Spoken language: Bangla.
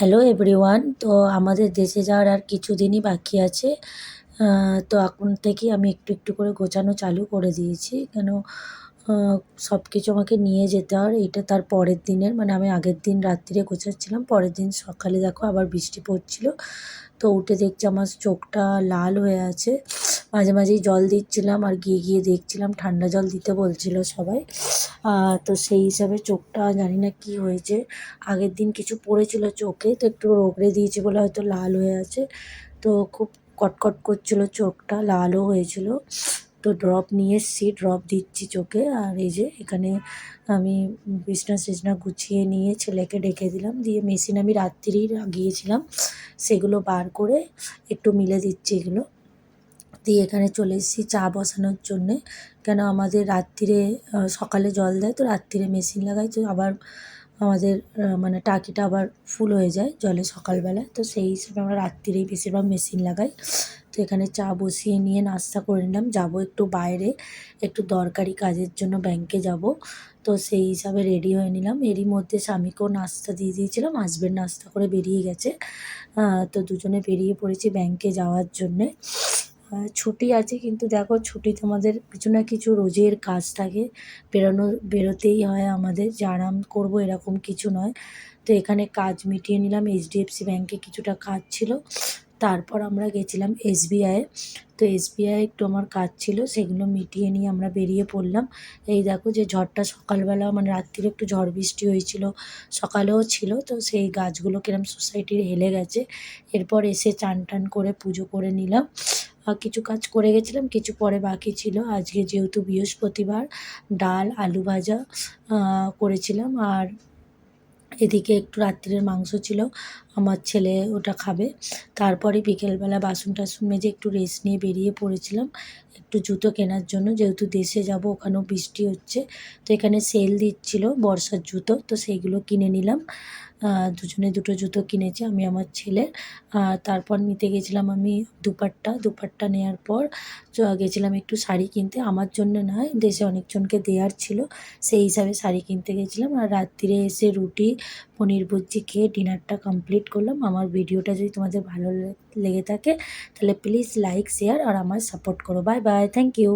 Hello everyone. তো আমাদের দেশে যাওয়ার আর কিছুদিনই বাকি আছে। তো এখন থেকেই আমি একটু একটু করে গোছানো চালু করে দিয়েছি। কেন আ সব কিছু আমাকে নিয়ে যেতে হয়। এটা তার পরের দিনের, মানে আমি আগের দিন রাত্তিরে গোছাচ্ছিলাম। পরের দিন সকালে দেখো আবার বৃষ্টি পড়ছিল। তো উঠে দেখছি আমার চোখটা লাল হয়ে আছে। মাঝে মাঝেই জল দিচ্ছিলাম আর গিয়ে গিয়ে দেখছিলাম, ঠান্ডা জল দিতে বলছিল সবাই। তো সেই হিসাবে চোখটা জানি না কি হয়েছে। আগের দিন কিছু পড়েছিল চোখে, তো একটু রগড়ে দিয়েছে বলে হয়তো লাল হয়ে আছে। তো খুব কটকট করছিল চোখটা, লালও হয়েছিল। তো ড্রপ নিয়ে এসেছি, ড্রপ দিচ্ছি চোখে। আর এই যে এখানে আমি বিছনা-টিছনা গুছিয়ে নিয়ে ছেলেকে ডেকে দিলাম। দিয়ে মেশিন আমি রাত্তিরেই গিয়েছিলাম। সেগুলো বার করে একটু মিলে দিচ্ছি এগুলো। দিয়ে এখানে চলে এসেছি চা বসানোর জন্যে। কেন আমাদের রাত্তিরে সকালে জল দেয়, তো রাত্তিরে মেশিন লাগাই, তো আবার আমাদের মানে টাকিটা আবার ফুল হয়ে যায় জলে সকালবেলায়। তো সেই হিসেবে আমরা রাত্তিরেই বেশিরভাগ মেশিন লাগাই। তো এখানে চা বসিয়ে নিয়ে নাস্তা করে নিলাম। যাবো একটু বাইরে, একটু দরকারি কাজের জন্য ব্যাংকে যাব। তো সেই হিসাবে রেডি হয়ে নিলাম। এরই মধ্যে স্বামীকেও নাস্তা দিয়ে দিয়েছিলাম। হাসবেন্ড নাস্তা করে বেরিয়ে গেছে। তো দুজনে বেরিয়ে পড়েছি ব্যাংকে যাওয়ার জন্যে। ছুটি আছে, কিন্তু দেখো ছুটিতে আমাদের কিছু না কিছু রোজের কাজ থাকে। বেরোতেই হয় আমাদের, যে আরাম করবো এরকম কিছু নয়। তো এখানে কাজ মিটিয়ে নিলাম। এইচডিএফসি ব্যাংকে কিছুটা কাজ ছিল। তারপর আমরা গেছিলাম এসবিআইয়ে। তো এসবিআইয়ে একটু আমার কাজ ছিল, সেগুলো মিটিয়ে নিয়ে আমরা বেরিয়ে পড়লাম। এই দেখো যে ঝড়টা সকালবেলা, মানে রাত্তিরে একটু ঝড় বৃষ্টি হয়েছিল, সকালেও ছিল। তো সেই গাছগুলো কিরম সোসাইটির হেলে গেছে। এরপর এসে চান টান করে পুজো করে নিলাম। কিছু কাজ করে গেছিলাম, কিছু পরে বাকি ছিল। আজকে যেহেতু বৃহস্পতিবার, ডাল, আলু ভাজা করেছিলাম। আর এদিকে একটু রাত্তিরের মাংস ছিল, আমার ছেলে ওটা খাবে। তারপরে বিকেলবেলা বাসন টাসন মেজে একটু রেস্ট নিয়ে বেরিয়ে পড়েছিলাম একটু জুতো কেনার জন্য, যেহেতু দেশে যাব, ওখানেও বৃষ্টি হচ্ছে। তো এখানে সেল দিচ্ছিল বর্ষার জুতো, তো সেইগুলো কিনে নিলাম। দুজনে দুটো জুতো কিনেছি, আমি আমার ছেলের। তারপর নিতে গেছিলাম আমি দুপাট্টা। দুপাট্টা নেওয়ার পর গেছিলাম একটু শাড়ি কিনতে। আমার জন্য নয়, দেশে অনেকজনকে দেওয়ার ছিল, সেই হিসাবে শাড়ি কিনতে গেছিলাম। আর রাত্তিরে এসে রুটি, পনির ভুর্জি খেয়ে ডিনারটা কমপ্লিট করলাম। আমার ভিডিওটা যদি তোমাদের ভালো লেগে থাকে, তাহলে প্লিজ লাইক, শেয়ার আর আমার সাপোর্ট করো। Bye bye, thank you.